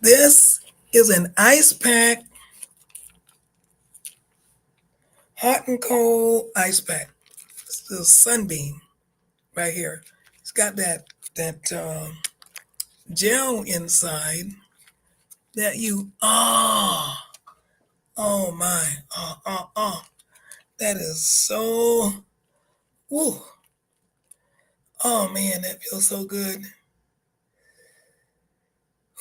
This is an ice pack, hot and cold ice pack. It's the Sunbeam right here. It's got that gel inside that you oh my that is so woo oh man, that feels so good.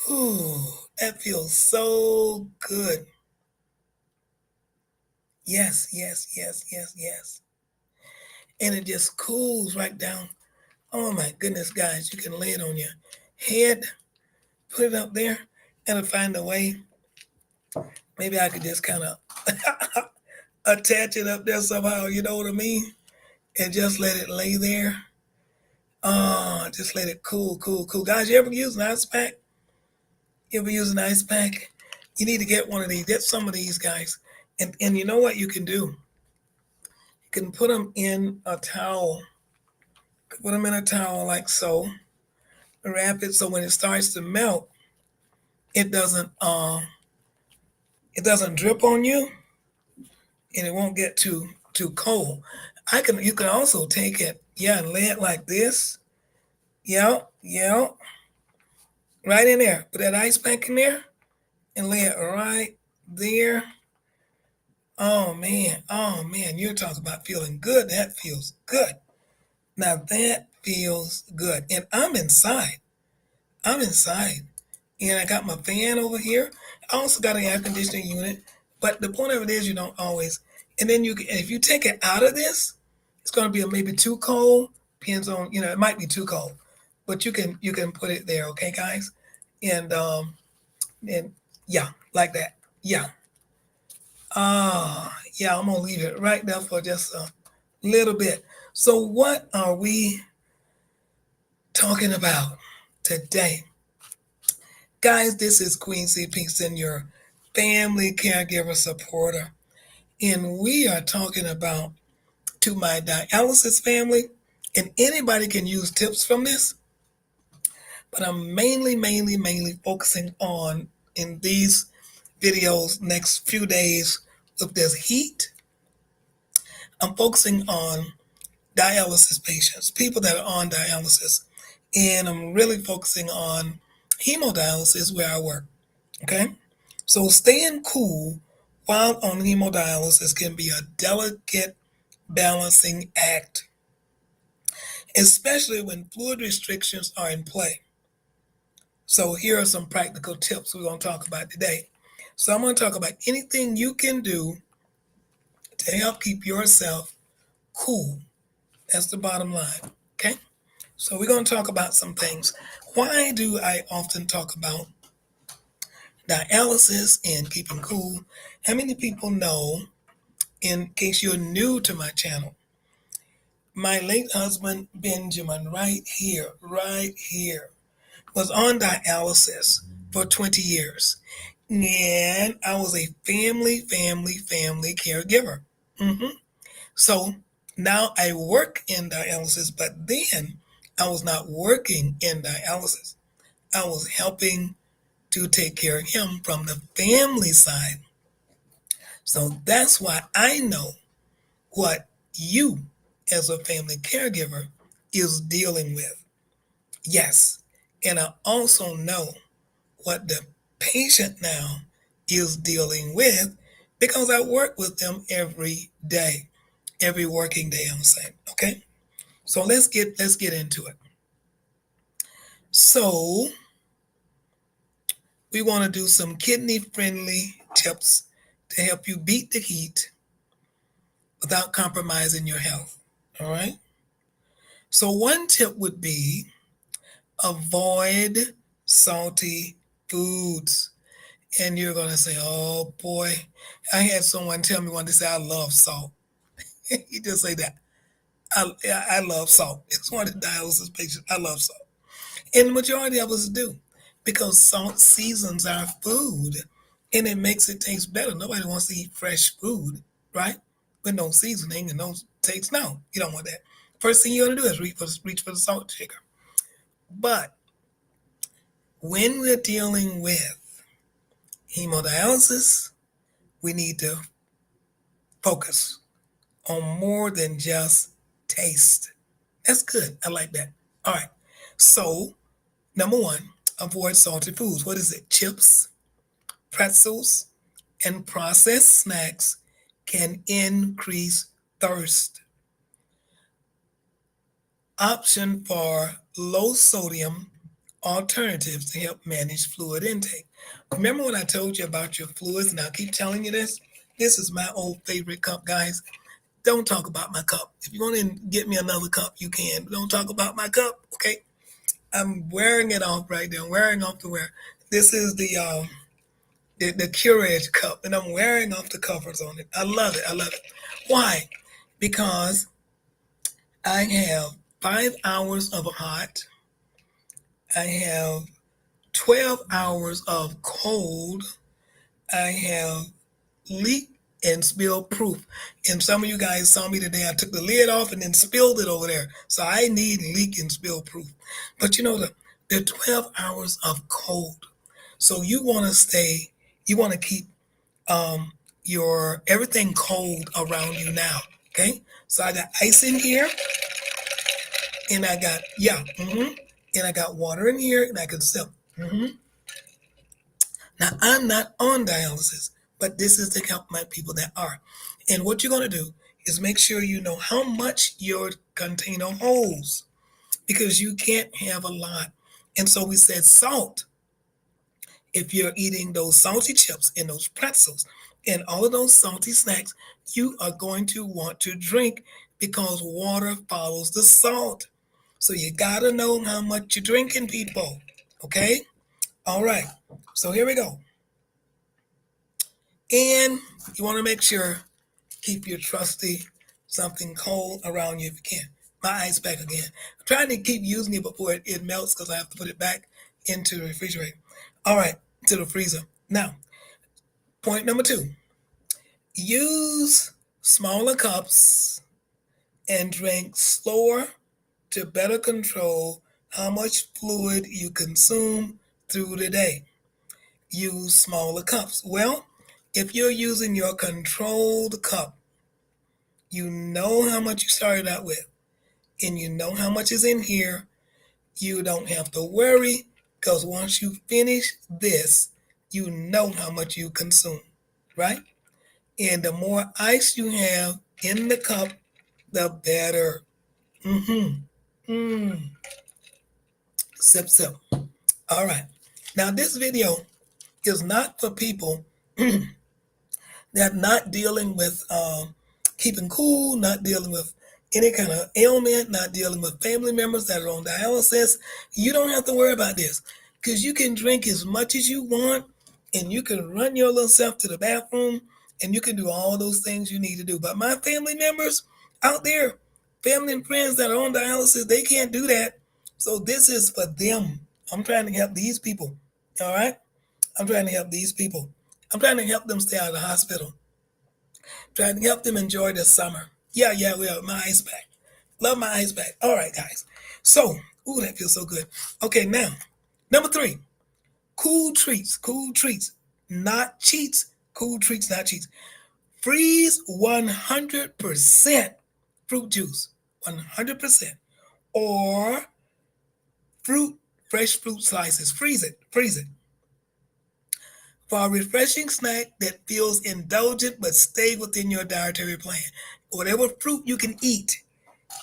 Ooh, that feels so good. Yes, yes, yes, yes, yes. And it just cools right down. Oh my goodness, guys, you can lay it on your head, put it up there, and find a way. Maybe I could just kind of attach it up there somehow, you know what I mean? And just let it lay there. Just let it cool, cool, cool. Guys, you ever use an ice pack? You ever use an ice pack? You need to get one of these. Get some of these, guys. And you know what you can do? You can put them in a towel. Put them in a towel like so. Wrap it so when it starts to melt, it doesn't uh it doesn't drip on you and it won't get too cold. I can You can also take it, yeah, and lay it like this. Yeah, yeah, right in there. Put that ice pack in there and lay it right there. Oh man, you're talking about feeling good. That feels good. Now that feels good. And I'm inside. I'm inside. And I got my fan over here. I also got an air conditioning unit. But the point of it is you don't always. And then if you take it out of this, it's going to be maybe too cold. Depends on, it might be too cold. But you can put it there, okay, guys? And yeah, like that. Yeah. Yeah, I'm gonna leave it right there for just a little bit. So what are we talking about today? Guys, this is Queen C. Pinkston, your family caregiver supporter. And we are talking about to my dialysis family. And anybody can use tips from this, but I'm mainly focusing on in these videos next few days with this heat. I'm focusing on dialysis patients, people that are on dialysis. And I'm really focusing on hemodialysis where I work. Okay? So staying cool while on hemodialysis can be a delicate balancing act, especially when fluid restrictions are in play. So here are some practical tips we're going to talk about today. So I'm going to talk about anything you can do to help keep yourself cool. That's the bottom line. Okay? So we're going to talk about some things. Why do I often talk about dialysis and keeping cool? How many people know, in case you're new to my channel, my late husband, Benjamin, right here, was on dialysis for 20 years. And I was a family caregiver. So now I work in dialysis, but then I was not working in dialysis. I was helping to take care of him from the family side. So that's why I know what you, as a family caregiver, is dealing with. Yes. And I also know what the patient now is dealing with because I work with them every day, every working day, I'm saying. Okay? So let's get into it. So we want to do some kidney friendly tips to help you beat the heat without compromising your health. All right. So one tip would be avoid salty foods. And you're going to say, oh boy, I had someone tell me one day, say, I love salt. He just say that. I love salt. It's one of the dialysis patients. I love salt. And the majority of us do because salt seasons our food and it makes it taste better. Nobody wants to eat fresh food, right? With no seasoning and no taste. No, you don't want that. First thing you want to do is reach for the salt shaker. But when we're dealing with Hemodialysis, we need to focus on more than just taste. That's good. I like that. All right. So, number one, avoid salty foods. What is it? Chips, pretzels, and processed snacks can increase thirst. Option for low sodium alternatives to help manage fluid intake. Remember when I told you about your fluids, and I'll keep telling you this? This is my old favorite cup, guys. Don't talk about my cup. If you want to get me another cup, you can. But don't talk about my cup, okay? I'm wearing it off right there. I'm wearing off the wear. This is the Courage cup, and I'm wearing off the covers on it. I love it. I love it. Why? Because I have 5 hours of hot. I have 12 hours of cold. I have leak and spill proof. And some of you guys saw me today. I took the lid off and then spilled it over there. So I need leak and spill proof. But you know, the 12 hours of cold. So you want to you want to keep your everything cold around you now. Okay? So I got ice in here, and I got, and I got water in here, and I can sip. Now, I'm not on dialysis, but this is to help my people that are. And what you're going to do is make sure you know how much your container holds, because you can't have a lot. And so we said salt. If you're eating those salty chips and those pretzels and all of those salty snacks, you are going to want to drink, because water follows the salt. So you got to know how much you're drinking, people. Okay? All right. So here we go. And you want to make sure, keep your trusty something cold around you if you can. My ice pack again. I'm trying to keep using it before it melts, because I have to put it back into the refrigerator. All right, to the freezer. Now, point number 2. Use smaller cups and drink slower to better control how much fluid you consume through the day. Use smaller cups. Well, if you're using your controlled cup, you know how much you started out with, and you know how much is in here. You don't have to worry, because once you finish this, you know how much you consume, right? And the more ice you have in the cup, the better. Sip, sip. All right. Now, this video is not for people that not dealing with keeping cool, not dealing with any kind of ailment, not dealing with family members that are on dialysis. You don't have to worry about this, because you can drink as much as you want, and you can run your little self to the bathroom, and you can do all those things you need to do. But my family members out there, family and friends that are on dialysis, they can't do that. So this is for them. I'm trying to help these people. All right? I'm trying to help these people. I'm trying to help them stay out of the hospital. Trying to help them enjoy the summer. Yeah, my ice pack. Love my ice pack. All right, guys. So, ooh, that feels so good. Okay, now, number 3, cool treats. Cool treats, not cheats. Cool treats, not cheats. Freeze 100% fruit juice. 100%. Or fresh fruit slices. Freeze it. Freeze it. For a refreshing snack that feels indulgent but stay within your dietary plan. Whatever fruit you can eat.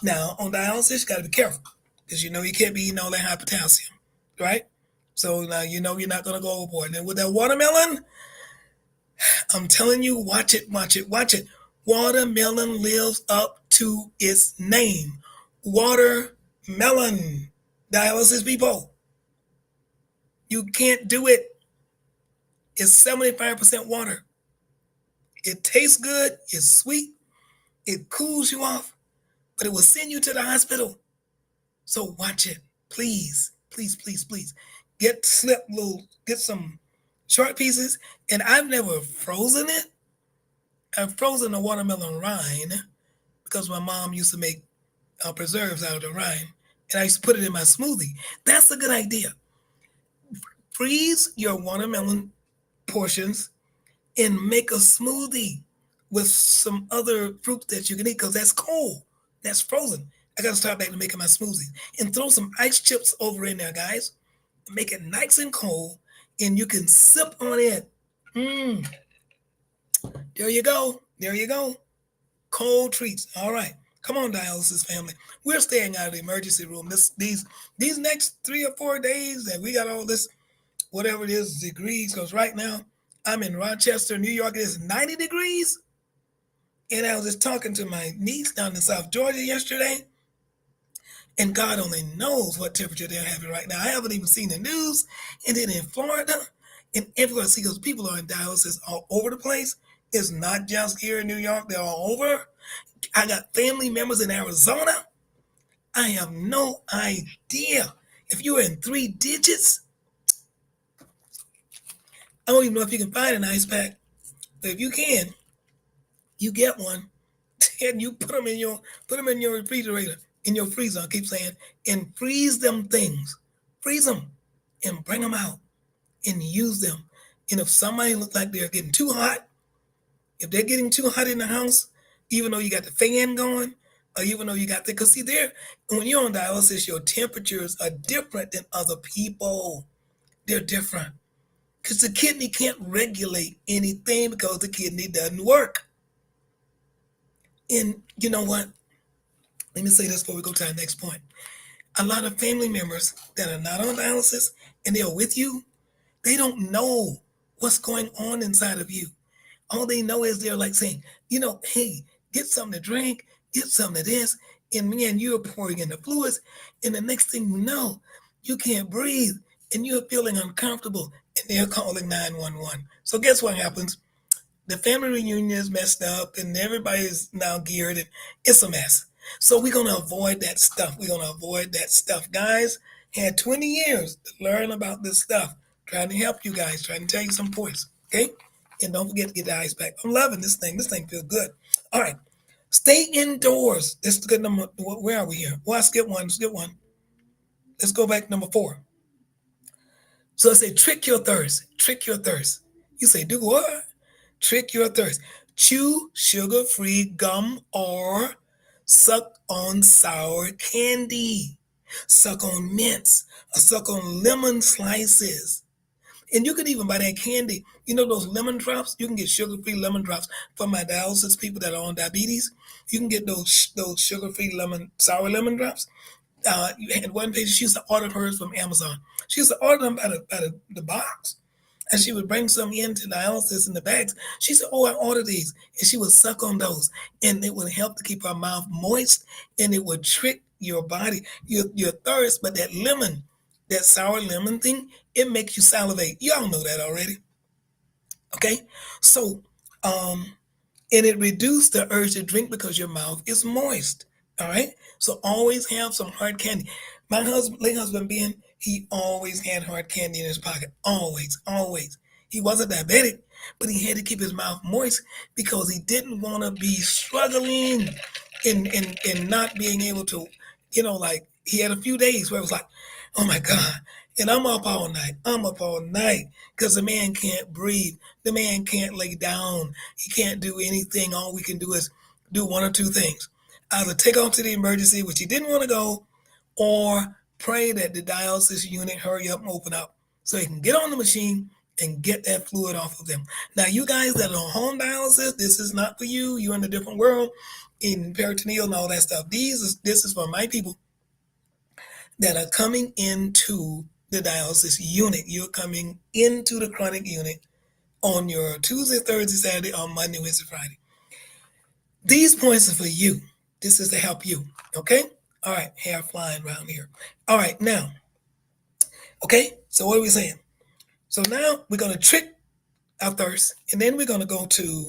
Now, on dialysis, you got to be careful, because you know you can't be eating all that high potassium, right? So now you know you're not going to go overboard. And with that watermelon, I'm telling you, watch it, watch it, watch it. Watermelon lives up to its name. Watermelon. Dialysis people, you can't do it. It's 75% water. It tastes good, it's sweet, it cools you off, but it will send you to the hospital. So watch it. Please, please, please, please. Get some short pieces. And I've never frozen it. I've frozen the watermelon rind, because my mom used to make preserves out of the rind. And I used to put it in my smoothie. That's a good idea. Freeze your watermelon portions and make a smoothie with some other fruits that you can eat because that's cold. That's frozen. I got to start back to making my smoothies and throw some ice chips over in there, guys. Make it nice and cold, and you can sip on it. Mmm. There you go. There you go. Cold treats. All right. Come on, dialysis family. We're staying out of the emergency room these next 3 or 4 days that we got all this whatever it is degrees. Because right now I'm in Rochester, New York. It is 90 degrees, and I was just talking to my niece down in South Georgia yesterday, and God only knows what temperature they're having right now. I haven't even seen the news. And then in Florida and everywhere, see, those people are in dialysis all over the place. It's not just here in New York, they're all over. I got family members in Arizona. I have no idea. If you're in 3 digits, I don't even know if you can find an ice pack. But if you can, you get one and you put them in your refrigerator, in your freezer, I keep saying, and freeze them things. Freeze them and bring them out and use them. And if somebody looks like they're getting too hot, if they're getting too hot in the house, even though you got the fan going, or even though you got the, because see, there, when you're on dialysis, your temperatures are different than other people. They're different. Because the kidney can't regulate anything because the kidney doesn't work. And you know what? Let me say this before we go to our next point. A lot of family members that are not on dialysis and they are with you, they don't know what's going on inside of you. All they know is they're like saying, hey, get something to drink, get something to this. And man, you're pouring in the fluids. And the next thing you know, you can't breathe and you're feeling uncomfortable and they're calling 911. So guess what happens? The family reunion is messed up and everybody's now geared and it's a mess. So we're going to avoid that stuff. We're going to avoid that stuff. Guys, had 20 years to learn about this stuff. Trying to help you guys, trying to tell you some points. Okay? And don't forget to get the ice pack. I'm loving this thing. This thing feels good. All right. Stay indoors. This is good number. Where are we here? Well, I skipped one. Skip one. Let's go back to number 4. So I say, trick your thirst. Trick your thirst. You say, do what? Trick your thirst. Chew sugar-free gum or suck on sour candy. Suck on mints or suck on lemon slices. And you can even buy that candy. You know those lemon drops? You can get sugar-free lemon drops for my dialysis people that are on diabetes. You can get those sugar-free sour lemon drops. You had one patient, she used to order hers from Amazon. She used to order them by the box. And she would bring some into dialysis in the bags. She said, oh, I ordered these. And she would suck on those. And it would help to keep her mouth moist. And it would trick your body, your thirst. But that lemon, that sour lemon thing, it makes you salivate. Y'all know that already. Okay? So, and it reduced the urge to drink because your mouth is moist. All right? So always have some hard candy. My late husband Ben, he always had hard candy in his pocket. Always, always. He wasn't diabetic, but he had to keep his mouth moist because he didn't want to be struggling in not being able to, like he had a few days where it was like, oh my God. And I'm up all night. I'm up all night because the man can't breathe. The man can't lay down. He can't do anything. All we can do is do one or two things. Either take off to the emergency, which he didn't want to go, or pray that the dialysis unit hurry up and open up so he can get on the machine and get that fluid off of them. Now, you guys that are on home dialysis, this is not for you. You're in a different world, in peritoneal and all that stuff. This is for my people that are coming into the dialysis unit. You're coming into the chronic unit on your Tuesday, Thursday, Saturday, or Monday, Wednesday, Friday. These points are for you. This is to help you. Okay? All right, hair flying around here. All right, now, okay, so what are we saying? So now we're going to trick our thirst, and then we're going to go to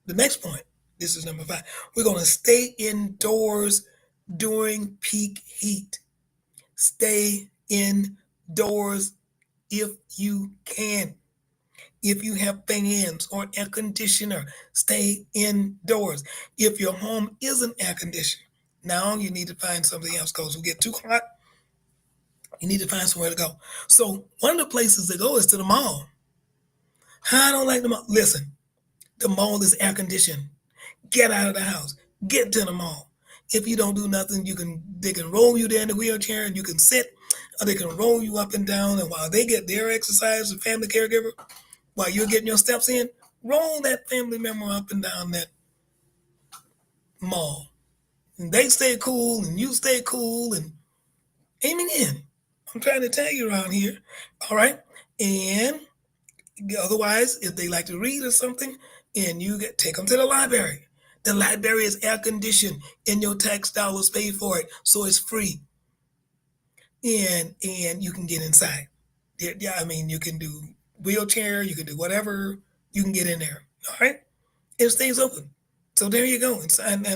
the next point. This is number 5. We're going to stay indoors during peak heat. Stay indoors if you can. If you have fans or air conditioner, stay indoors. If your home isn't air conditioned, now you need to find something else because we get too hot. You need to find somewhere to go. So one of the places to go is to the mall. I don't like the mall. Listen, the mall is air conditioned. Get out of the house. Get to the mall. If you don't do nothing, they can roll you there in the wheelchair and you can sit, or they can roll you up and down. And while they get their exercise, the family caregiver, while you're getting your steps in, roll that family member up and down that mall. And they stay cool and you stay cool and aiming in. I'm trying to tell you around here. All right. And otherwise, if they like to read or something, and take them to the library. The library is air conditioned, and your tax dollars pay for it, so it's free. And you can get inside. Yeah, I mean, you can do wheelchair, you can do whatever, you can get in there. All right, it stays open. So there you go. And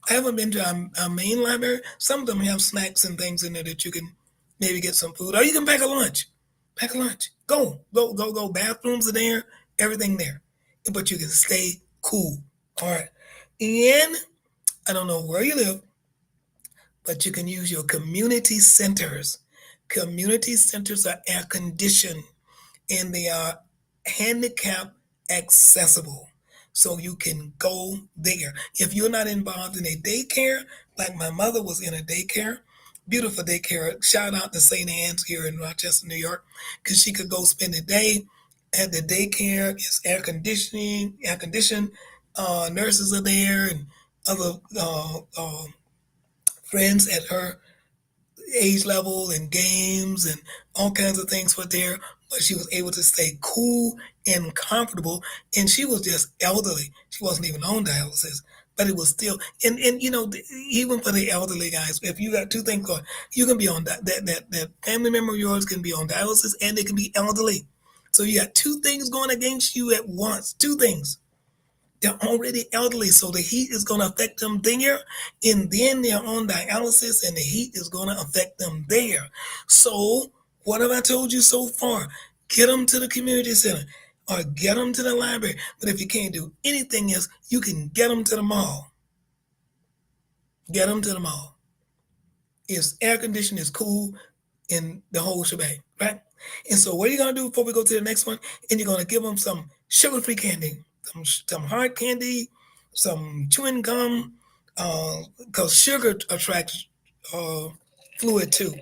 I haven't been to our main library. Some of them have snacks and things in there that you can maybe get some food, or you can pack a lunch. Pack a lunch. Go. Bathrooms are there, everything there. But you can stay cool. All right. And I don't know where you live, but you can use your community centers. Community centers are air conditioned and they are handicap accessible. So you can go there. If you're not involved in a daycare, like my mother was in a daycare, beautiful daycare. Shout out to St. Anne's here in Rochester, New York, because she could go spend the day at the daycare. It's air conditioned. Nurses are there and other friends at her age level and games and all kinds of things were there, but she was able to stay cool and comfortable. And she was just elderly. She wasn't even on dialysis, but it was still. And even for the elderly guys, if you got two things going, you can be on that family member of yours can be on dialysis and they can be elderly. So you got two things going against you at once. Two things. They're already elderly, so the heat is going to affect them there, and then they're on dialysis, and the heat is going to affect them there. So, what have I told you so far? Get them to the community center or get them to the library. But if you can't do anything else, you can get them to the mall. Get them to the mall. It's air conditioned, it's cool, and the whole shebang, right? And so, what are you going to do before we go to the next one? And you're going to give them some sugar-free candy. Some hard candy, some chewing gum, because sugar attracts fluid too.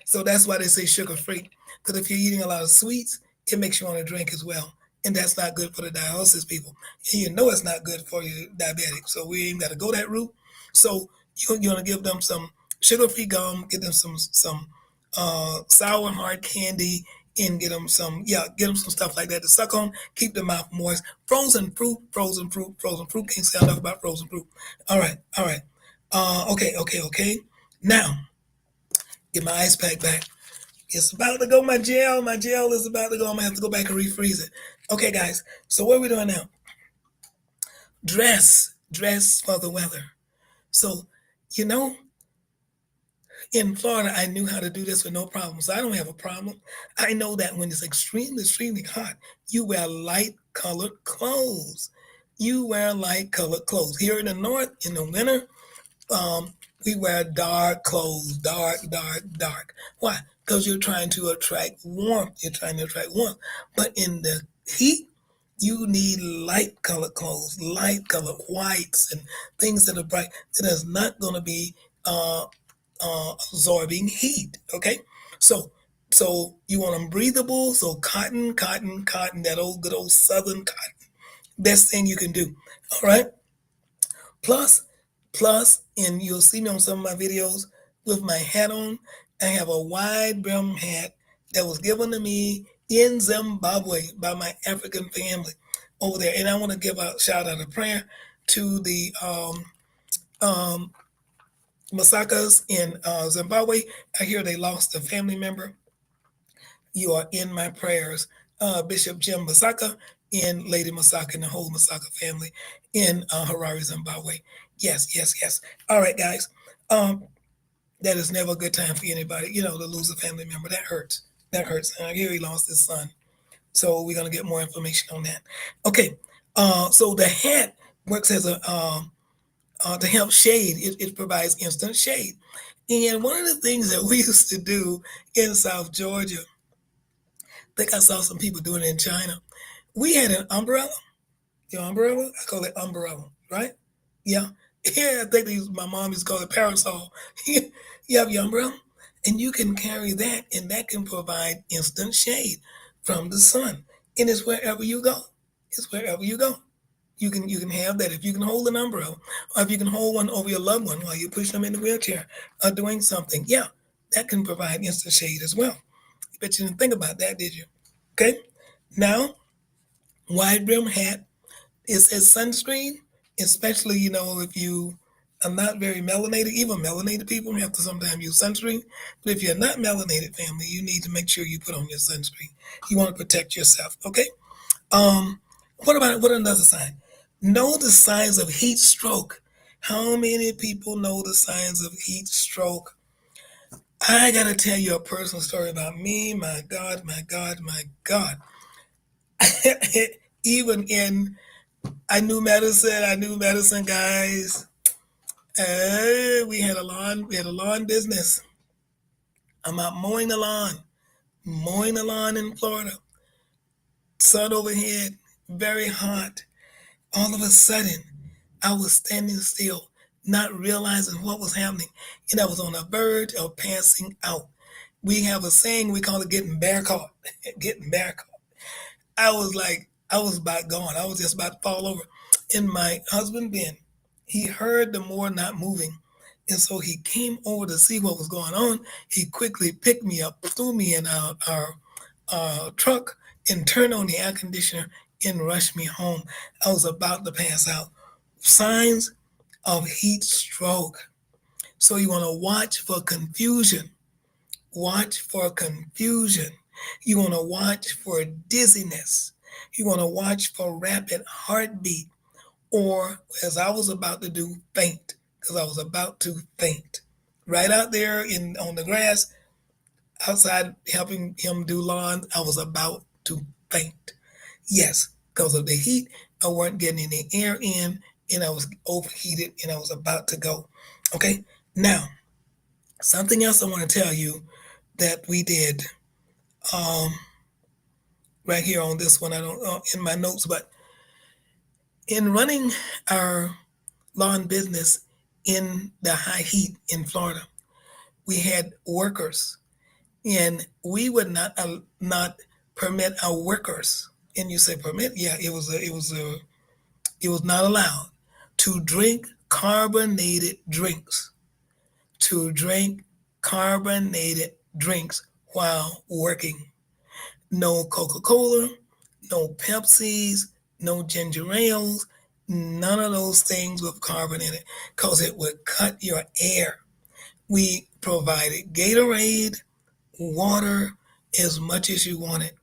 So that's why they say sugar free. Because if you're eating a lot of sweets, it makes you want to drink as well. And that's not good for the dialysis people. And you know it's not good for you diabetic. So we ain't got to go that route. So you're going to give them some sugar free gum, give them some sour and hard candy, and get them some stuff like that to suck on, keep the mouth moist. Frozen fruit. Can't say enough about frozen fruit. All right. Okay. Now, get my ice pack back. It's about to go. My gel is about to go. I'm gonna have to go back and refreeze it. Okay, guys. So what are we doing now? Dress for the weather. So, you know, in Florida, I knew how to do this with no problem. So I don't have a problem. I know that when it's extremely hot, you wear light colored clothes. Here in the north, in the winter, we wear dark clothes, dark. Why? Because you're trying to attract warmth. But in the heat, you need light colored clothes, light colored whites and things that are bright. That is not going to be absorbing heat. Okay, so you want them breathable. So cotton, that old good old southern cotton. Best thing you can do. All right. Plus, and you'll see me on some of my videos with my hat on. I have a wide brim hat that was given to me in Zimbabwe by my African family over there. And I want to give a shout out of prayer to the Masakas in Zimbabwe. I hear they lost a family member. You are in my prayers. Bishop Jim Masaka and Lady Masaka and the whole Masaka family in Harare, Zimbabwe. Yes. All right, guys. That is never a good time for anybody, to lose a family member. That hurts. I hear he lost his son. So we're going to get more information on that. Okay. So the hat works as to help shade. It provides instant shade. And one of the things that we used to do in South Georgia, I think I saw some people doing it in China. We had an umbrella. Your umbrella? I call it umbrella, right? Yeah. Yeah, I think my mom used to call it parasol. You have your umbrella, and you can carry that, and that can provide instant shade from the sun. And it's wherever you go. It's wherever you go. You can have that if you can hold an umbrella, or if you can hold one over your loved one while you push them in the wheelchair or doing something. Yeah, that can provide instant shade as well. Bet you didn't think about that, did you? Okay. Now, wide brim hat. It says sunscreen, especially, if you are not very melanated. Even melanated people have to sometimes use sunscreen. But if you're not melanated, family, you need to make sure you put on your sunscreen. You want to protect yourself, okay? What another sign? Know the signs of heat stroke. How many people know the signs of heat stroke? I gotta tell you a personal story about me. My God, my God, my God. Even in I knew medicine, guys. We had a lawn business. I'm out mowing the lawn in Florida. Sun overhead, very hot. All of a sudden, I was standing still, not realizing what was happening, and I was on the verge of passing out. We have a saying, we call it getting bear caught. Getting bear caught. I was about gone. I was just about to fall over. And my husband, Ben, he heard the mower not moving. And so he came over to see what was going on. He quickly picked me up, threw me in our truck, and turned on the air conditioner and rushed me home. I was about to pass out. Signs of heat stroke. So you want to watch for confusion. Watch for confusion. You want to watch for dizziness. You want to watch for rapid heartbeat, or as I was about to do, faint, because I was about to faint. Right out there on the grass, outside helping him do lawn, I was about to faint. Yes, because of the heat, I weren't getting any air in, and I was overheated, and I was about to go. Okay, now something else I want to tell you that we did um, right here on this one. I don't in my notes, but in running our lawn business in the high heat in Florida, we had workers, and we would not permit our workers. And you say permit? Yeah, it was not allowed to drink carbonated drinks. To drink carbonated drinks while working. No Coca-Cola, no Pepsis, no ginger ales, none of those things with carbon in it, because it would cut your air. We provided Gatorade, water, as much as you wanted,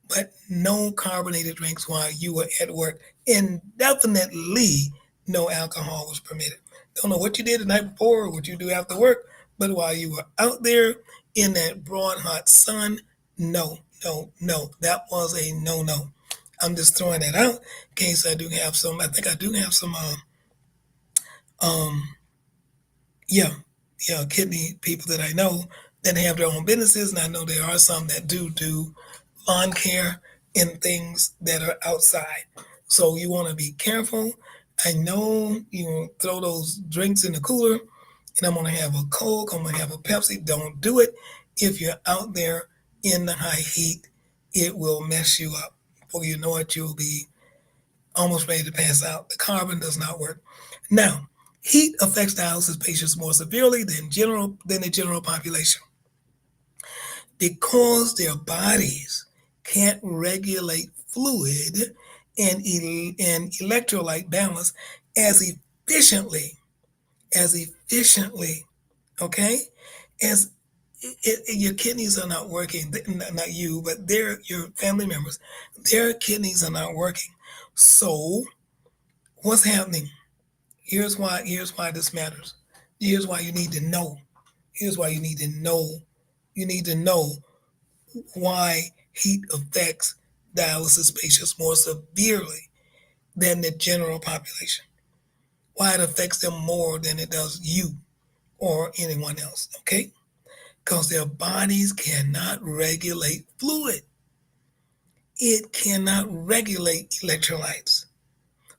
but no carbonated drinks while you were at work. And definitely no alcohol was permitted. Don't know what you did the night before or what you do after work, but while you were out there in that broad hot sun, no, no, no. That was a no. I'm just throwing that out in case I do have some. I think I do have some. Um, yeah, yeah, kidney people that I know that have their own businesses, and I know there are some that do lawn care and things that are outside. So you want to be careful. I know you throw those drinks in the cooler, and I'm going to have a Coke, I'm going to have a Pepsi. Don't do it if you're out there in the high heat. It will mess you up. Before you know it, you'll be almost ready to pass out. The carbon does not work. Now, heat affects dialysis patients more severely than the general population because their bodies can't regulate fluid and electrolyte balance as efficiently as efficiently, okay, as your kidneys are not working. Not you, but your family members. Their kidneys are not working. So what's happening? Here's why this matters. Here's why you need to know. Here's why you need to know. You need to know why heat affects dialysis patients more severely than the general population. Why it affects them more than it does you or anyone else, okay? Because their bodies cannot regulate fluid. it cannot regulate electrolytes.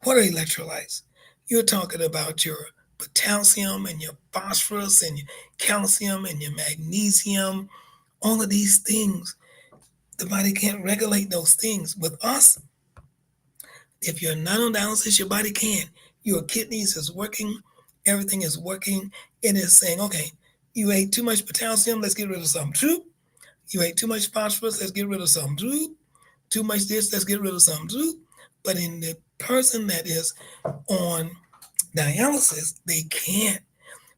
What are electrolytes? You're talking about your potassium and your phosphorus and your calcium and your magnesium, all of these things. The body can't regulate those things. With us, if you're not on dialysis, your body can. Your kidneys is working, everything is working. It is saying, okay, you ate too much potassium, let's get rid of some. True. You ate too much phosphorus, let's get rid of some. True. Too much this, let's get rid of some. True. But in the person that is on dialysis, they can't.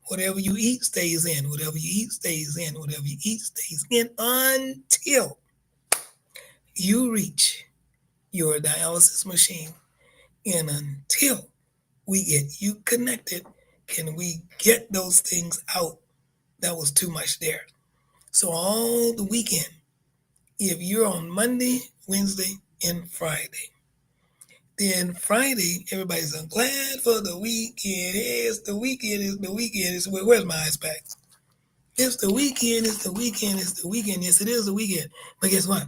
Whatever you eat stays in. Whatever you eat stays in. Whatever you eat stays in until you reach your dialysis machine. And until we get you connected, can we get those things out that was too much there? So all the weekend, if you're on Monday, Wednesday, and Friday, then Friday, everybody's glad for the weekend. Hey, it's the weekend, it's the weekend. Where's my ice pack? It's the weekend, it's the weekend, it's the weekend. Yes, it is the weekend. But guess what?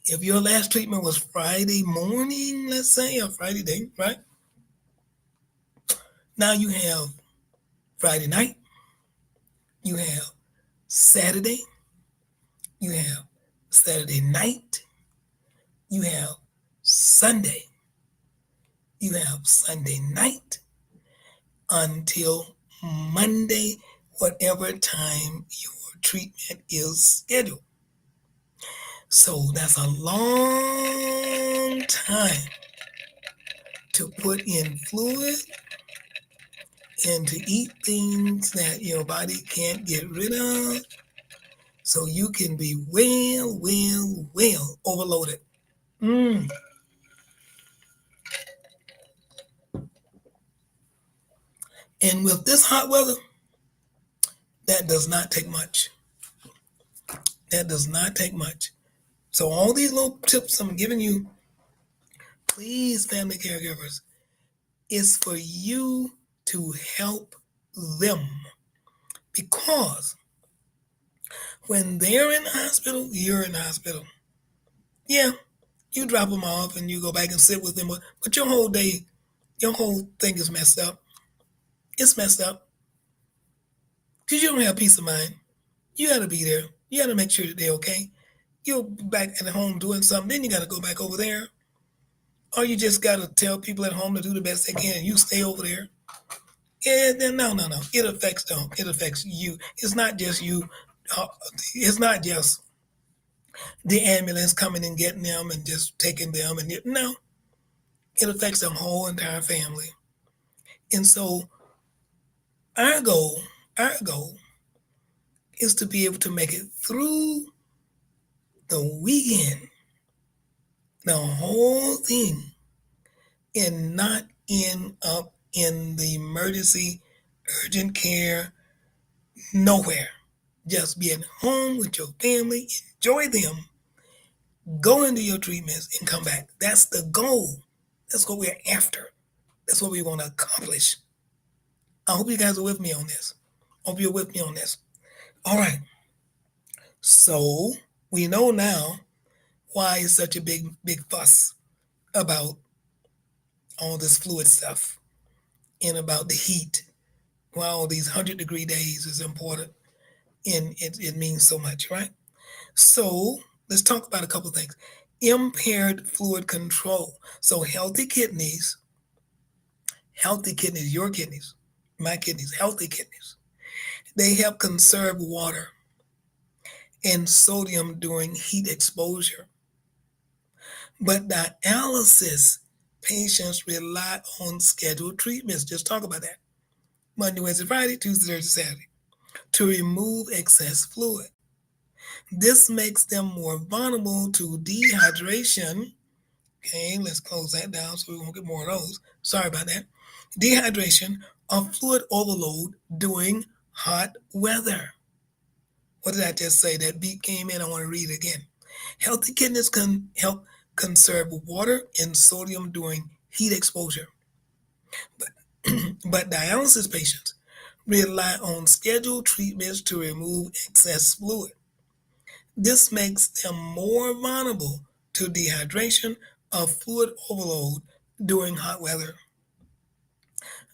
If your last treatment was Friday morning, let's say, or Friday day, right? Now you have Friday night, you have Saturday, you have Saturday night, you have Sunday, you have Sunday night until Monday, whatever time your treatment is scheduled. So that's a long time to put in fluid and to eat things that your body can't get rid of, so you can be well overloaded. Mm. And with this hot weather, that does not take much. That does not take much. So all these little tips I'm giving you, please, family caregivers, is for you to help them. Because when they're in the hospital, you're in the hospital. Yeah, you drop them off and you go back and sit with them, but your whole day, your whole thing is messed up. It's messed up because you don't have peace of mind. You got to be there. You got to make sure that they're okay. You're back at home doing something, then you got to go back over there. Or you just got to tell people at home to do the best they can and you stay over there. Yeah, no. It affects them. It affects you. It's not just you. It's not just the ambulance coming and getting them and just taking them. No, it affects the whole entire family. And so our goal, our goal is to be able to make it through the weekend, the whole thing, and not end up in the emergency urgent care nowhere. Just be at home with your family, enjoy them, go into your treatments, and come back. That's the goal. That's what we're after. That's what we want to accomplish. I hope you guys are with me on this. I hope you're with me on this. All right. So we know now why it's such a big fuss about all this fluid stuff and about the heat. Why all these 100-degree days is important and it means so much, right? So let's talk about a couple of things. Impaired fluid control. So healthy kidneys, your kidneys, my kidneys, healthy kidneys, they help conserve water and sodium during heat exposure. But dialysis patients rely on scheduled treatments. Just talk about that. Monday, Wednesday, Friday, Tuesday, Thursday, Saturday, to remove excess fluid. This makes them more vulnerable to dehydration. Okay, let's close that down so we won't get more of those. Sorry about that. Dehydration or fluid overload during hot weather. What did I just say? That beat came in. I want to read it again. Healthy kidneys can help conserve water and sodium during heat exposure. But dialysis patients rely on scheduled treatments to remove excess fluid. This makes them more vulnerable to dehydration or fluid overload during hot weather.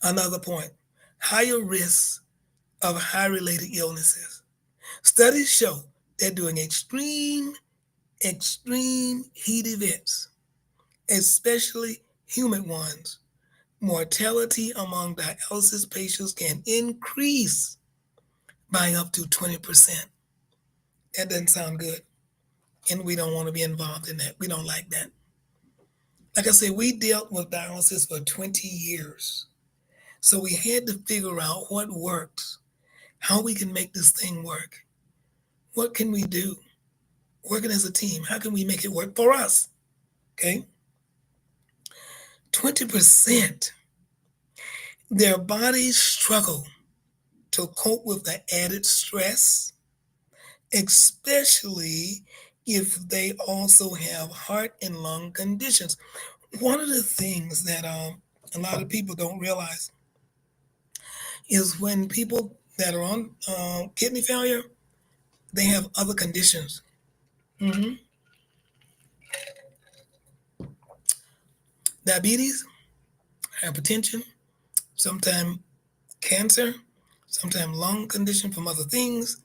Another point, higher risks of high-related illnesses. Studies show that during extreme heat events, especially humid ones, mortality among dialysis patients can increase by up to 20%. That doesn't sound good. And we don't want to be involved in that. We don't like that. Like I said, we dealt with dialysis for 20 years. So we had to figure out what works, how we can make this thing work. What can we do? Working as a team, how can we make it work for us? Okay? 20%, their bodies struggle to cope with the added stress, especially if they also have heart and lung conditions. One of the things that a lot of people don't realize is when people that are on kidney failure, they have other conditions. hmm Diabetes, hypertension, sometimes cancer, sometimes lung condition from other things,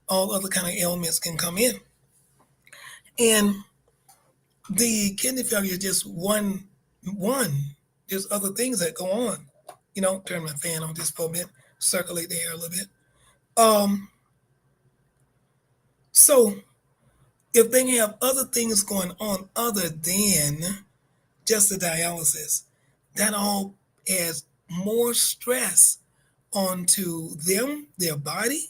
all other kind of ailments can come in. And the kidney failure is just one. There's other things that go on. Turn my fan on just for a bit, circulate the air a little bit. Um, so if they have other things going on other than just the dialysis, that all adds more stress onto them, their body,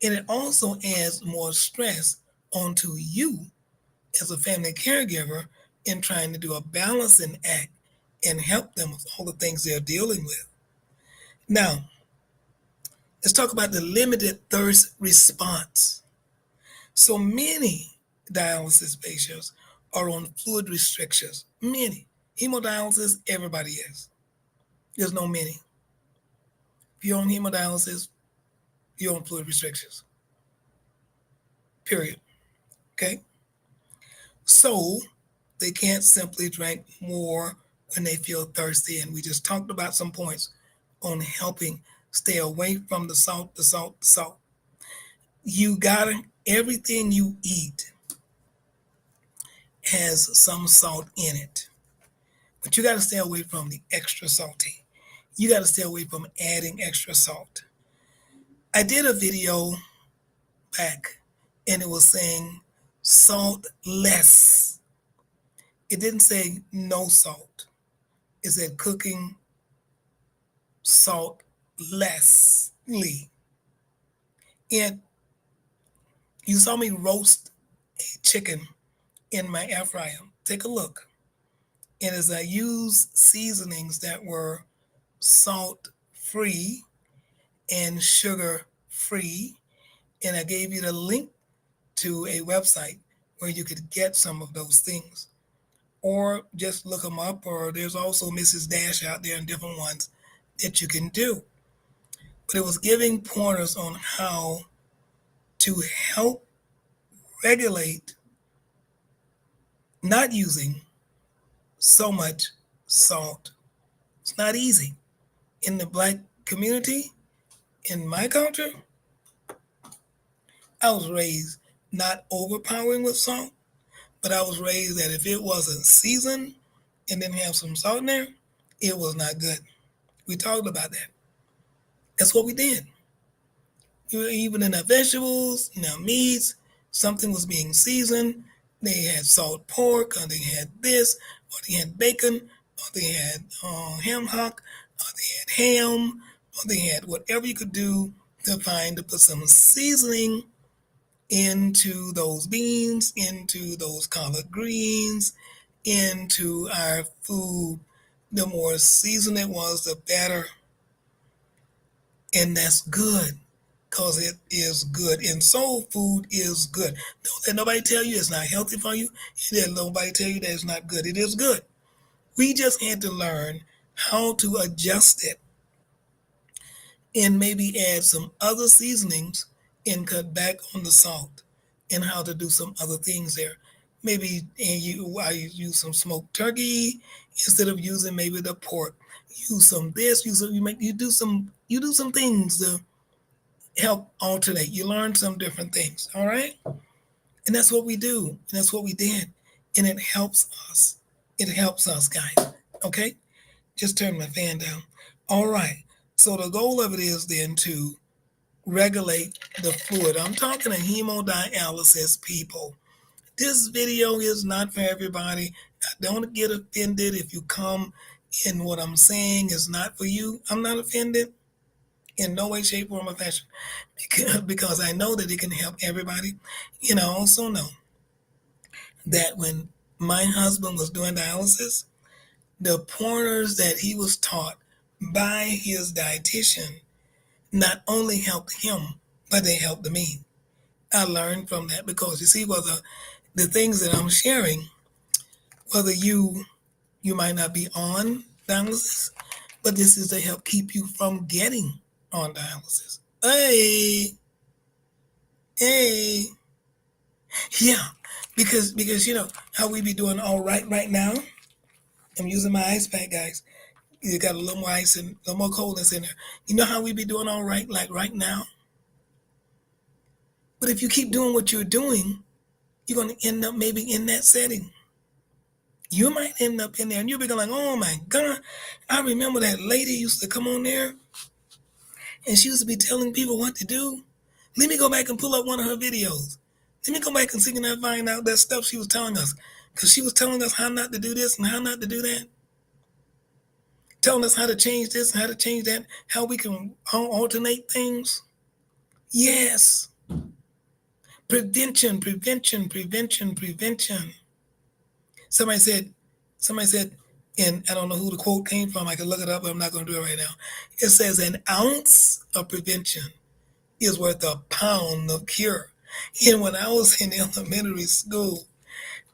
and it also adds more stress onto you as a family caregiver in trying to do a balancing act and help them with all the things they're dealing with. Now, let's talk about the limited thirst response. So many dialysis patients are on fluid restrictions. Many. Hemodialysis, everybody is. There's no many. If you're on hemodialysis, you're on fluid restrictions. Period. Okay? So they can't simply drink more when they feel thirsty. And we just talked about some points on helping stay away from the salt, the salt, the salt. You gotta, everything you eat has some salt in it. But you gotta stay away from the extra salty. You gotta stay away from adding extra salt. I did a video back and it was saying salt less. It didn't say no salt. It said cooking salt lessly. And you saw me roast a chicken in my air fryer. Take a look. And as I used seasonings that were salt free and sugar free, and I gave you the link to a website where you could get some of those things. Or just look them up, or there's also Mrs. Dash out there and different ones that you can do. But it was giving pointers on how to help regulate not using so much salt. It's not easy. In the Black community, in my culture, I was raised not overpowering with salt, but I was raised that if it wasn't seasoned and didn't have some salt in there, it was not good. We talked about that. That's what we did. Even in our vegetables, in our meats, something was being seasoned. They had salt pork, or they had this, or they had bacon, or they had ham hock, or they had ham, or they had whatever you could do to find to put some seasoning into those beans, into those collard greens, into our food. The more seasoned it was, the better. And that's good because it is good. And soul food is good. Don't let nobody tell you it's not healthy for you. Let nobody tell you that it's not good. It is good. We just had to learn how to adjust it and maybe add some other seasonings and cut back on the salt and how to do some other things there. Maybe and you use some smoked turkey instead of using maybe the pork. Use some this. You do some things to help alternate. You learn some different things. All right, and that's what we do. And that's what we did, and it helps us. It helps us, guys. Okay, just turn my fan down. All right. So the goal of it is then to regulate the fluid. I'm talking to hemodialysis people. This video is not for everybody. Don't get offended if you come in what I'm saying is not for you. I'm not offended in no way, shape, form, or fashion because I know that it can help everybody. And I also know that when my husband was doing dialysis, the pointers that he was taught by his dietitian not only helped him, but they helped me. I learned from that because you see, whether the things that I'm sharing, whether you might not be on dialysis, but this is to help keep you from getting on dialysis. Hey, yeah, because you know how we be doing all right now. I'm using my ice pack, guys. You got a little more ice and a little more coldness in there. You know how we be doing all right, like right now. But if you keep doing what you're doing, you're going to end up maybe in that setting. You might end up in there and you'll be going like, oh my God, I remember that lady used to come on there and she used to be telling people what to do. Let me go back and pull up one of her videos. Let me go back and see and find out that stuff she was telling us. Because she was telling us how not to do this and how not to do that. Telling us how to change this and how to change that. How we can alternate things. Yes. Prevention, prevention, prevention, prevention. Somebody said, and I don't know who the quote came from. I can look it up, but I'm not going to do it right now. It says, an ounce of prevention is worth a pound of cure. And when I was in elementary school,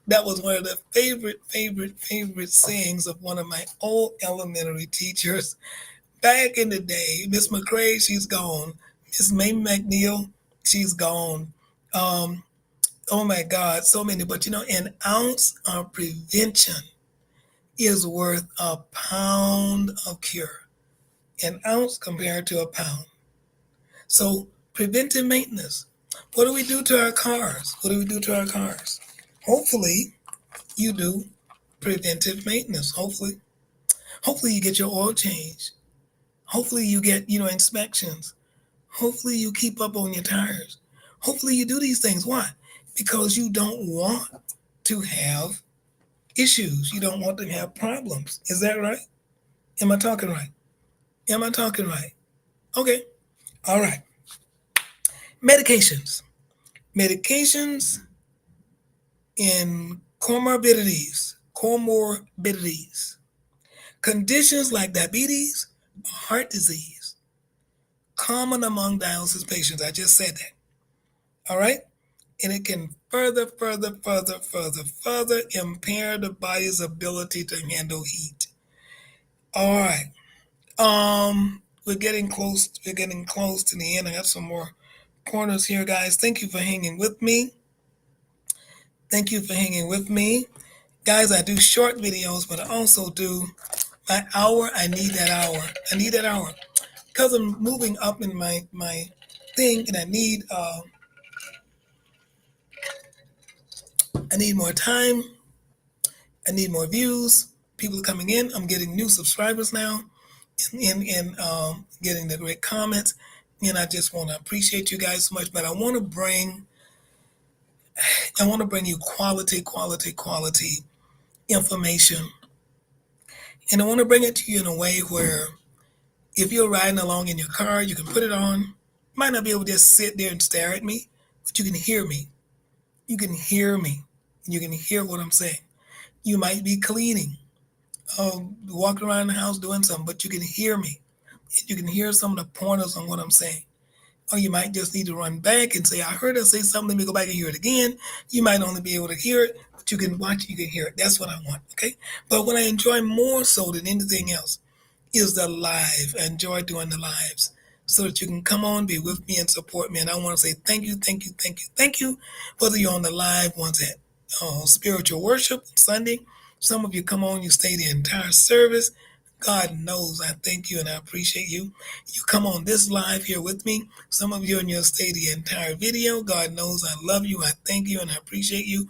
that was one of the favorite sayings of one of my old elementary teachers back in the day. Miss McCrae, she's gone. Miss May McNeil, she's gone. Oh my God, so many. But you know, an ounce of prevention is worth a pound of cure. An ounce compared to a pound. So preventive maintenance. What do we do to our cars? What do we do to our cars? Hopefully you do preventive maintenance. Hopefully you get your oil changed. Hopefully you get, inspections. Hopefully you keep up on your tires. Hopefully you do these things. Why? Because you don't want to have issues. You don't want to have problems. Is that right? Am I talking right? Am I talking right? Okay. All right. Medications. Medications and comorbidities. Conditions like diabetes, heart disease, common among dialysis patients. I just said that. All right? And it can further impair the body's ability to handle heat. All right. We're getting close to the end. I have some more corners here, guys. Thank you for hanging with me. Guys, I do short videos, but I also do my hour. I need that hour. Because I'm moving up in my thing, and I need more time. I need more views. People are coming in. I'm getting new subscribers now, and getting the great comments. And I just want to appreciate you guys so much. But I want to bring you quality information, and I want to bring it to you in a way where, if you're riding along in your car, you can put it on. You might not be able to just sit there and stare at me, but you can hear me. You can hear me. You can hear what I'm saying. You might be cleaning, walking around the house doing something, but you can hear me. You can hear some of the pointers on what I'm saying. Or you might just need to run back and say, I heard her say something, let me go back and hear it again. You might only be able to hear it, but you can watch, you can hear it. That's what I want, okay? But what I enjoy more so than anything else is the live. I enjoy doing the lives so that you can come on, be with me, and support me. And I want to say thank you, whether you're on the live ones spiritual worship Sunday. Some of you come on, you stay the entire service. God knows I thank you and I appreciate you. You come on this live here with me. Some of you and you'll stay the entire video. God knows I love you. I thank you and I appreciate you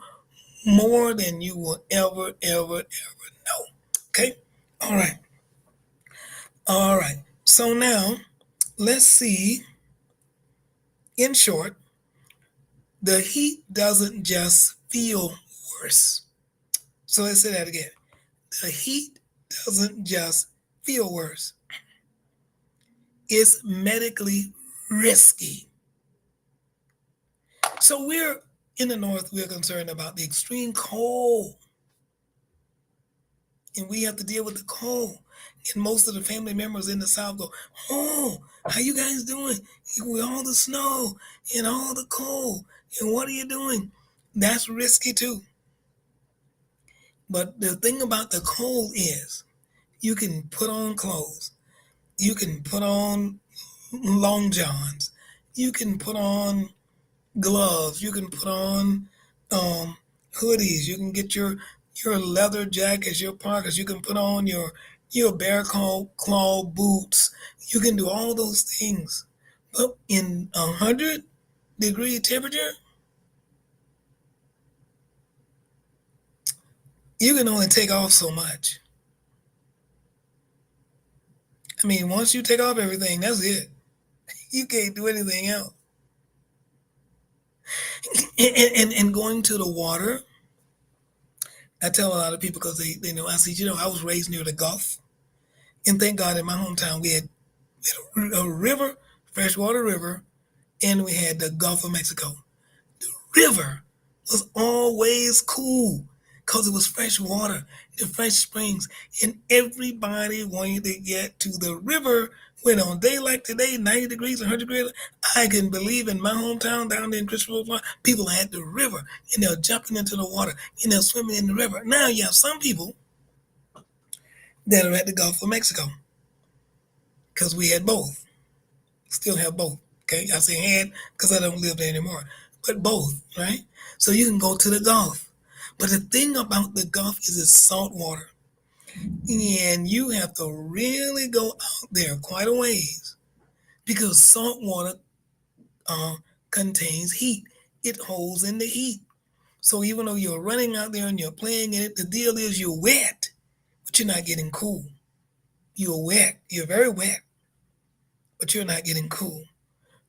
more than you will ever, ever, ever know. Okay? All right. All right. So now let's see, in short, the heat doesn't just feel worse. So let's say that again. The heat doesn't just feel worse, it's medically risky. So we're in the north, we're concerned about the extreme cold, and we have to deal with the cold. And most of the family members in the south go, "Oh, how you guys doing with all the snow and all the cold? And what are you doing?" That's risky too. But the thing about the cold is you can put on clothes. You can put on long johns. You can put on gloves. You can put on hoodies. You can get your leather jackets, your parkas. You can put on your bear claw boots. You can do all those things. But in 100-degree temperature, you can only take off so much. I mean, once you take off everything, that's it. You can't do anything else. And going to the water, I tell a lot of people because they know, I said, I was raised near the Gulf. And thank God in my hometown we had a river, freshwater river, and we had the Gulf of Mexico. The river was always cool because it was fresh water, the fresh springs, and everybody wanted to get to the river when on a day like today, 90 degrees, 100 degrees, I can believe in my hometown down there in Christopher, Florida, people had the river and they're jumping into the water and they're swimming in the river. Now you have some people that are at the Gulf of Mexico because we had both, still have both. Okay, I say had because I don't live there anymore, but both, right? So you can go to the Gulf. But the thing about the Gulf is it's salt water. And you have to really go out there quite a ways because salt water uh, contains heat. It holds in the heat. So even though you're running out there and you're playing in it, the deal is you're wet, but you're not getting cool. You're wet. You're very wet, but you're not getting cool.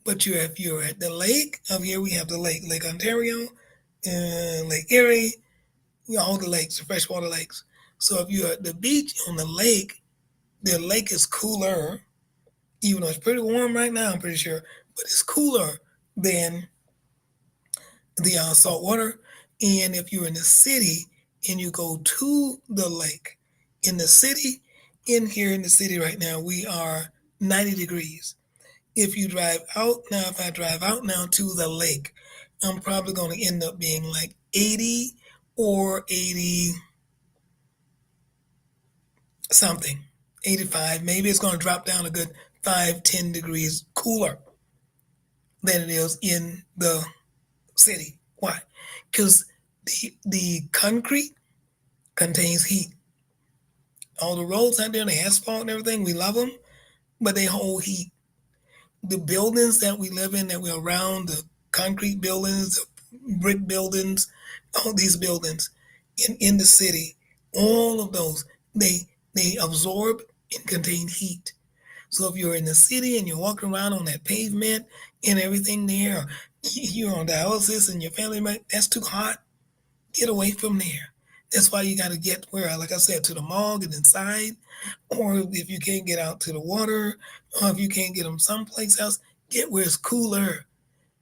But if you're at the lake, up here we have the Lake Ontario, Lake Erie, all the lakes, the freshwater lakes. So if you're at the beach on the lake is cooler, even though it's pretty warm right now, I'm pretty sure, but it's cooler than the salt water. And if you're in the city and you go to the lake, in the city, in here in the city right now, we are 90 degrees. If you drive out now, if I drive out now to the lake, I'm probably going to end up being like 80 or 80 something, 85. Maybe it's going to drop down a good 5-10 degrees cooler than it is in the city. Why? Because the concrete contains heat. All the roads out there, the asphalt and everything, we love them, but they hold heat. The buildings that we live in, that we're around, the concrete buildings, the brick buildings, all these buildings in the city, all of those, they absorb and contain heat. So if you're in the city and you're walking around on that pavement and everything there, or you're on dialysis and your family member, that's too hot. Get away from there. That's why you got to get where, like I said, to the mall, get inside, or if you can't get out to the water, or if you can't get them someplace else, get where it's cooler.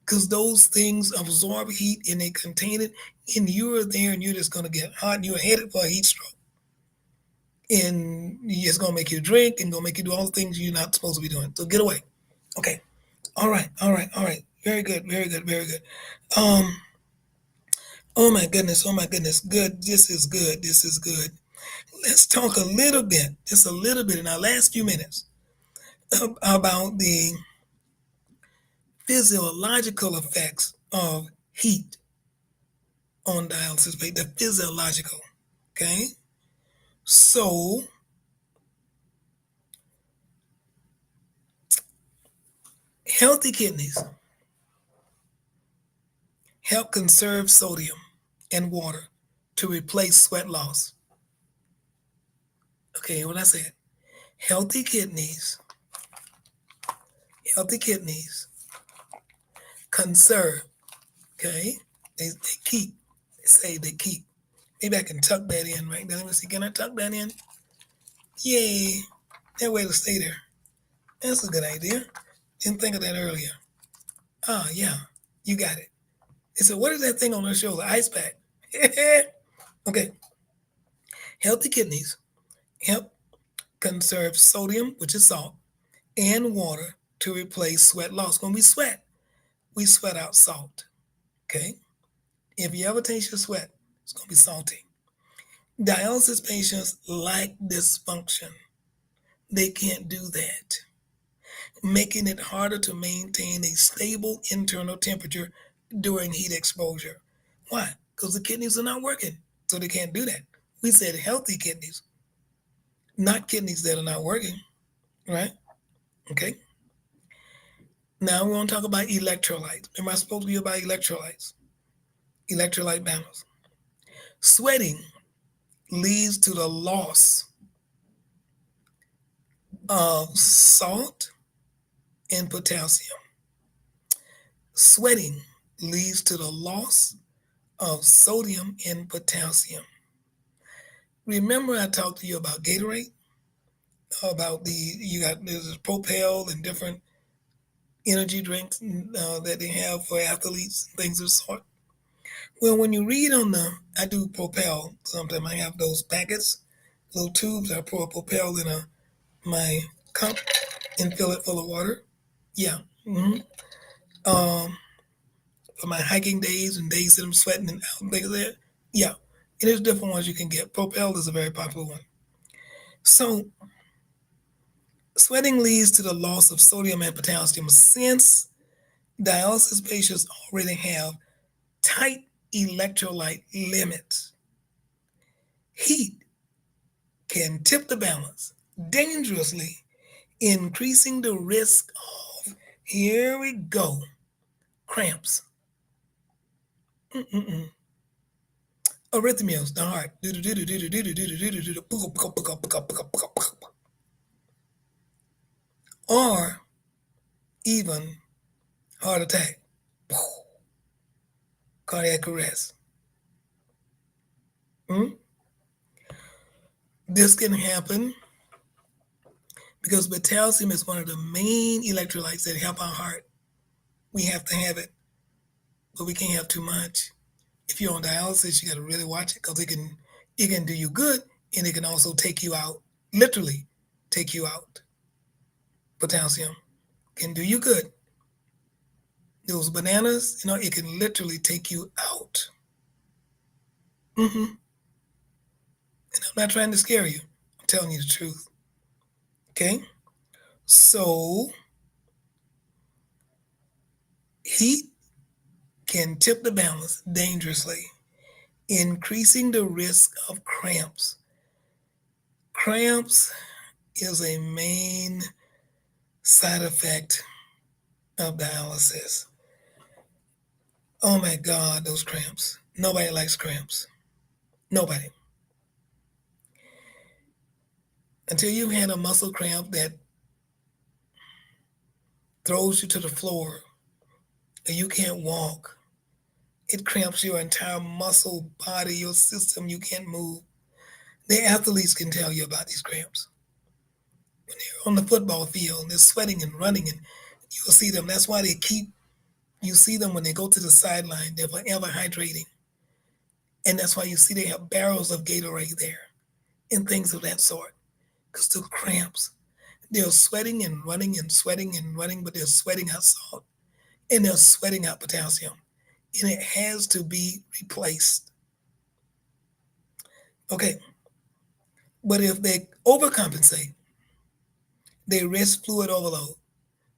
Because those things absorb heat and they contain it, and you're there and you're just going to get hot and you're headed for a heat stroke. And it's going to make you drink and going to make you do all the things you're not supposed to be doing. So get away. Okay. All right. Very good. Oh my goodness. Good. This is good. Let's talk a little bit, just a little bit in our last few minutes about the physiological effects of heat on dialysis, the physiological. Okay? So, healthy kidneys help conserve sodium and water to replace sweat loss. Okay, what I said. Healthy kidneys, conserve. Okay? They keep. They say they keep. Maybe I can tuck that in right now. Let me see. Can I tuck that in? Yay. That way to stay there. That's a good idea. Didn't think of that earlier. Ah, yeah. You got it. They said, what is that thing on her shoulder? Ice pack. Okay. Healthy kidneys help conserve sodium, which is salt, and water to replace sweat loss. When we sweat out salt. Okay? If you ever taste your sweat, it's going to be salty. Dialysis patients lack this function. They can't do that, making it harder to maintain a stable internal temperature during heat exposure. Why? Because the kidneys are not working, so they can't do that. We said healthy kidneys, not kidneys that are not working, right? Okay. Now we want to talk about electrolytes. Remember, I spoke to you about electrolytes, electrolyte balance. Sweating leads to the loss of salt and potassium. Sweating leads to the loss of sodium and potassium. Remember I talked to you about Gatorade, about there's Propel and different energy drinks that they have for athletes and things of the sort. Well, when you read I do Propel. Sometimes I have those packets, little tubes. I pour Propel in my cup and fill it full of water. Yeah. For my hiking days and days that I'm sweating and out and things like that. Yeah. And there's different ones you can get. Propel is a very popular one. So sweating leads to the loss of sodium and potassium. Since dialysis patients already have tight electrolyte limits, heat can tip the balance dangerously, increasing the risk of, here we go, cramps, arrhythmias, the heart, or even heart attack, cardiac arrest. This can happen because potassium is one of the main electrolytes that help our heart. We have to have it, but we can't have too much. If you're on dialysis, you got to really watch it because it can do you good and it can also take you out, literally take you out. Potassium can do you good. Those bananas, it can literally take you out. And I'm not trying to scare you. I'm telling you the truth. Okay? So, heat can tip the balance dangerously, increasing the risk of cramps. Cramps is a main side effect of dialysis. Oh my God, those cramps. Nobody likes cramps. Nobody. Until you've had a muscle cramp that throws you to the floor and you can't walk. It cramps your entire muscle body, your system. You can't move. The athletes can tell you about these cramps. When they're on the football field, they're sweating and running, and you'll see them. That's why you see them when they go to the sideline. They're forever hydrating. And that's why you see they have barrels of Gatorade there and things of that sort. Because the cramps, they're sweating and running and sweating and running, but they're sweating out salt and they're sweating out potassium. And it has to be replaced. Okay. But if they overcompensate, they risk fluid overload.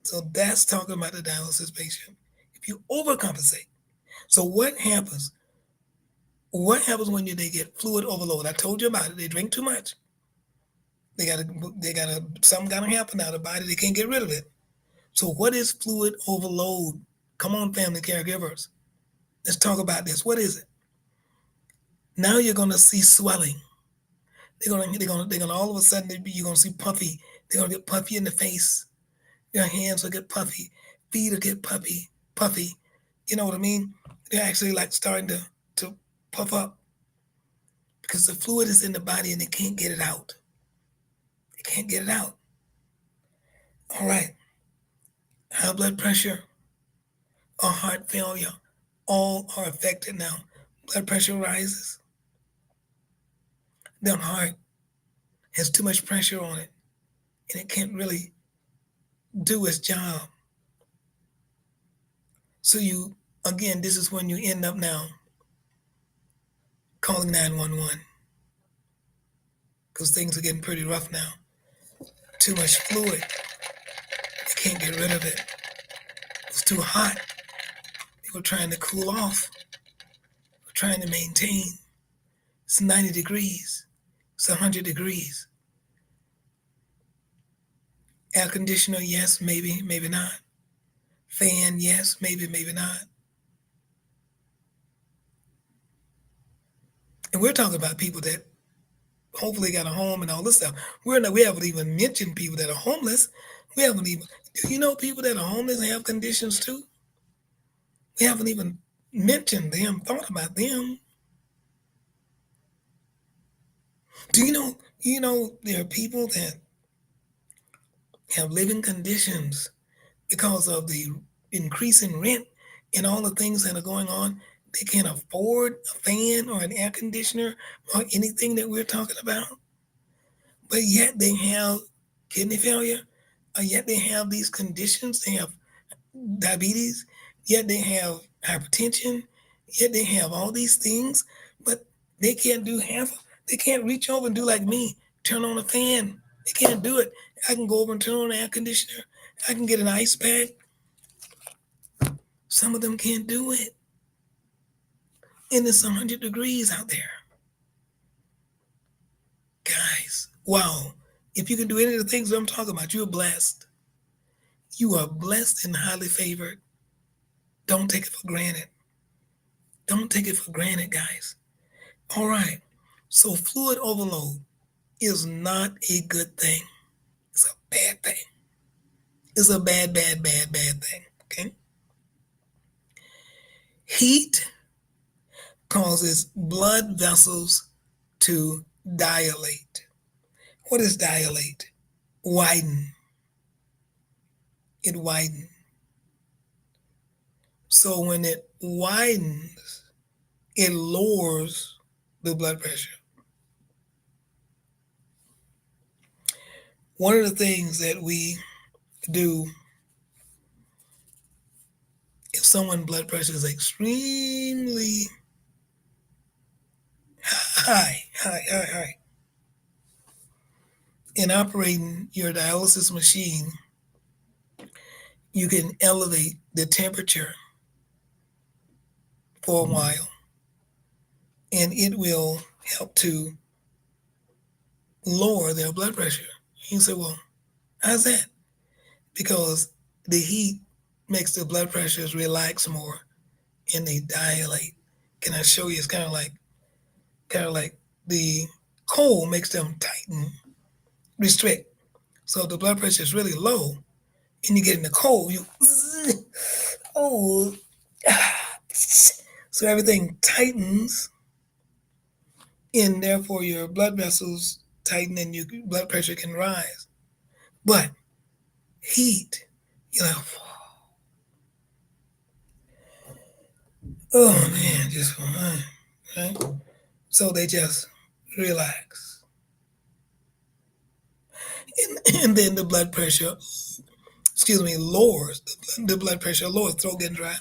So that's talking about the dialysis patient. If you overcompensate. So what happens? What happens when they get fluid overload? I told you about it. They drink too much. They gotta something gotta happen now. The body, they can't get rid of it. So what is fluid overload? Come on, family caregivers. Let's talk about this. What is it? Now you're gonna see swelling. They're gonna all of a sudden you're gonna see puffy. They're gonna get puffy in the face. Your hands will get puffy. Feet will get puffy. You know what I mean? They're actually like starting to puff up because the fluid is in the body and they can't get it out. They can't get it out. All right. High blood pressure or heart failure, all are affected now. Blood pressure rises. The heart has too much pressure on it and it can't really do its job. So again, this is when you end up now calling 911 because things are getting pretty rough now. Too much fluid. They can't get rid of it. It's too hot. They were trying to cool off. They were trying to maintain. It's 90 degrees. It's 100 degrees. Air conditioner, yes, maybe, maybe not. Fan, yes, maybe, maybe not. And we're talking about people that hopefully got a home and all this stuff. We haven't even mentioned people that are homeless. We haven't even, do you know people that are homeless and have conditions too? We haven't even mentioned them, thought about them. Do you know there are people that have living conditions because of the increase in rent and all the things that are going on. They can't afford a fan or an air conditioner or anything that we're talking about. But yet they have kidney failure, or yet they have these conditions. They have diabetes, yet they have hypertension, yet they have all these things, but they can't do they can't reach over and do like me, turn on a fan. They can't do it. I can go over and turn on an air conditioner. I can get an ice pack. Some of them can't do it. And it's 100 degrees out there. Guys, wow. If you can do any of the things that I'm talking about, you're blessed. You are blessed and highly favored. Don't take it for granted. Don't take it for granted, guys. All right. So fluid overload is not a good thing. It's a bad thing. It's a bad thing. Okay. Heat causes blood vessels to dilate. What is dilate? Widen. It widens. So when it widens, it lowers the blood pressure. One of the things that we do if someone's blood pressure is extremely high, in operating your dialysis machine, you can elevate the temperature for a while, and it will help to lower their blood pressure. You say, well, how's that? Because the heat makes the blood pressures relax more and they dilate. Can I show you? It's kind of like the cold makes them tighten, restrict. So if the blood pressure is really low and you get in the cold, oh, so everything tightens and therefore your blood vessels tighten and your blood pressure can rise. But heat, you're like, oh man, just fine, right? So they just relax. And then the blood pressure, lowers. The blood pressure lowers, throat getting dry.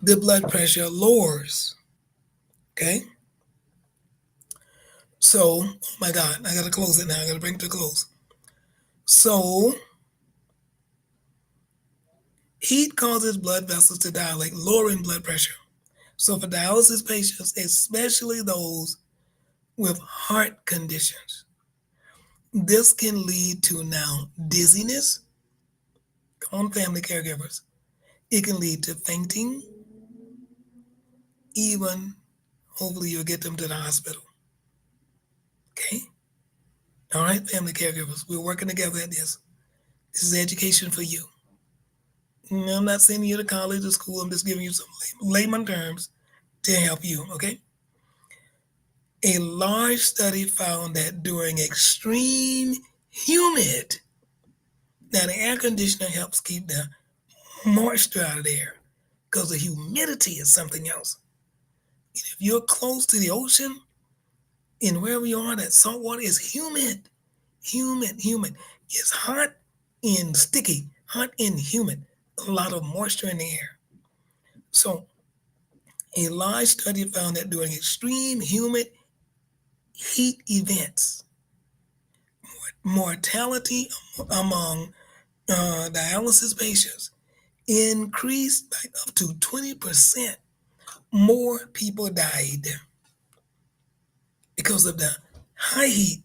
The blood pressure lowers, okay? So, oh my God, I gotta close it now. I gotta bring it to close. So, Heat causes blood vessels to dilate, lowering blood pressure. So for dialysis patients, especially those with heart conditions, this can lead to now dizziness. Come on, family caregivers. It can lead to fainting, even hopefully you'll get them to the hospital. Okay? All right, family caregivers, we're working together at this. This is education for you. I'm not sending you to college or school. I'm just giving you some layman terms to help you, okay? A large study found that during extreme humid, now the air conditioner helps keep the moisture out of the air because the humidity is something else. And if you're close to the ocean and wherever you are, that salt water is humid, humid. It's hot and sticky, hot and humid, a lot of moisture in the air. So a large study found that during extreme humid heat events, mortality among dialysis patients increased by up to 20%. More people died because of the high heat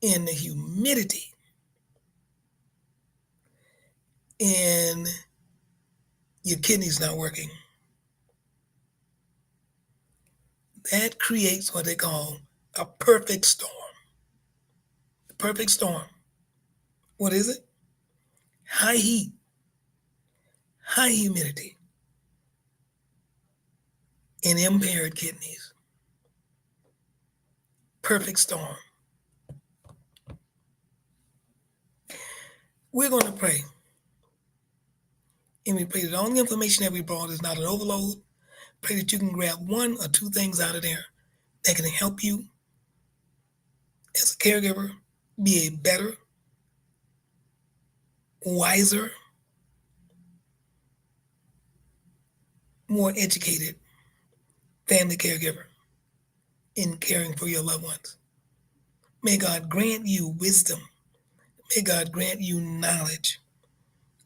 and the humidity, and your kidneys not working. That creates what they call a perfect storm. The perfect storm. What is it? High heat, high humidity, and impaired kidneys. Perfect storm. We're going to pray. And we pray that all the information that we brought is not an overload. Pray that you can grab one or two things out of there that can help you as a caregiver be a better, wiser, more educated family caregiver in caring for your loved ones. May God grant you wisdom. May God grant you knowledge.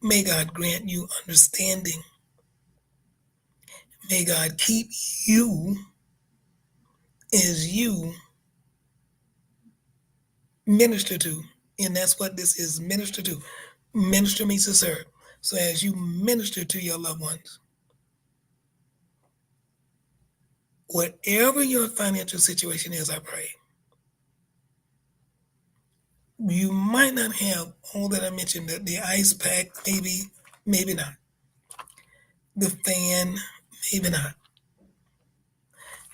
May God grant you understanding. May God keep you as you minister to. And that's what this is, minister to. Minister means to serve. So as you minister to your loved ones, whatever your financial situation is, I pray, you might not have all that I mentioned, the ice pack, maybe not. The fan, maybe not.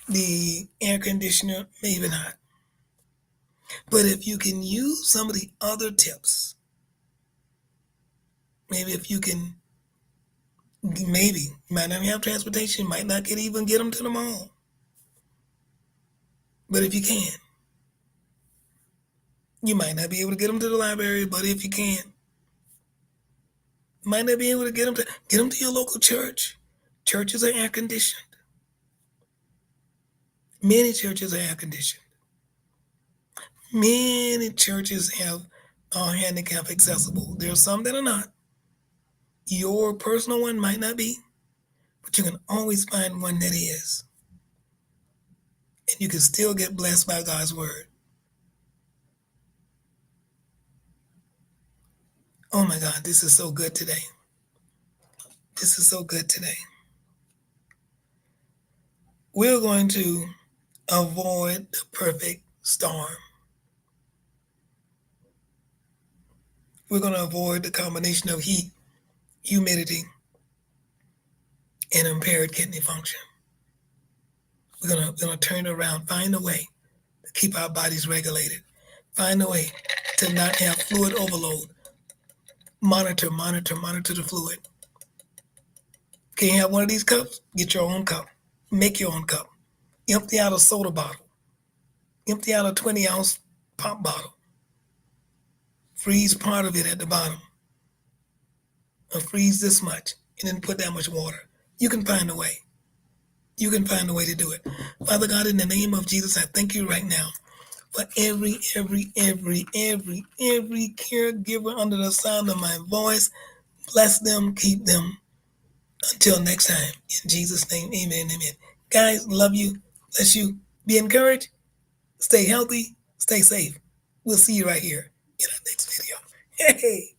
The air conditioner, maybe not. But if you can use some of the other tips, maybe if you can, maybe you might not have transportation, might not even get them to the mall. But if you can, you might not be able to get them to the library, but if you can, you might not be able to get them to your local church. Churches are air conditioned. Many churches are air conditioned. Many churches have handicap accessible. There are some that are not. Your personal one might not be, but you can always find one that is. And you can still get blessed by God's word. Oh my God, this is so good today. This is so good today. We're going to avoid the perfect storm. We're going to avoid the combination of heat, humidity, and impaired kidney function. We're going to turn it around, find a way to keep our bodies regulated, find a way to not have fluid overload. Monitor the fluid. Can't have one of these cups? Get your own cup. Make your own cup. Empty out a soda bottle. Empty out a 20-ounce pop bottle. Freeze part of it at the bottom. Or freeze this much and then put that much water. You can find a way. You can find a way to do it. Father God, in the name of Jesus, I thank you right now for every caregiver under the sound of my voice Bless them, keep them. Until next time, in Jesus' name, amen, amen. Guys, love you, bless you, be encouraged, stay healthy, stay safe. We'll see you right here in our next video. Hey.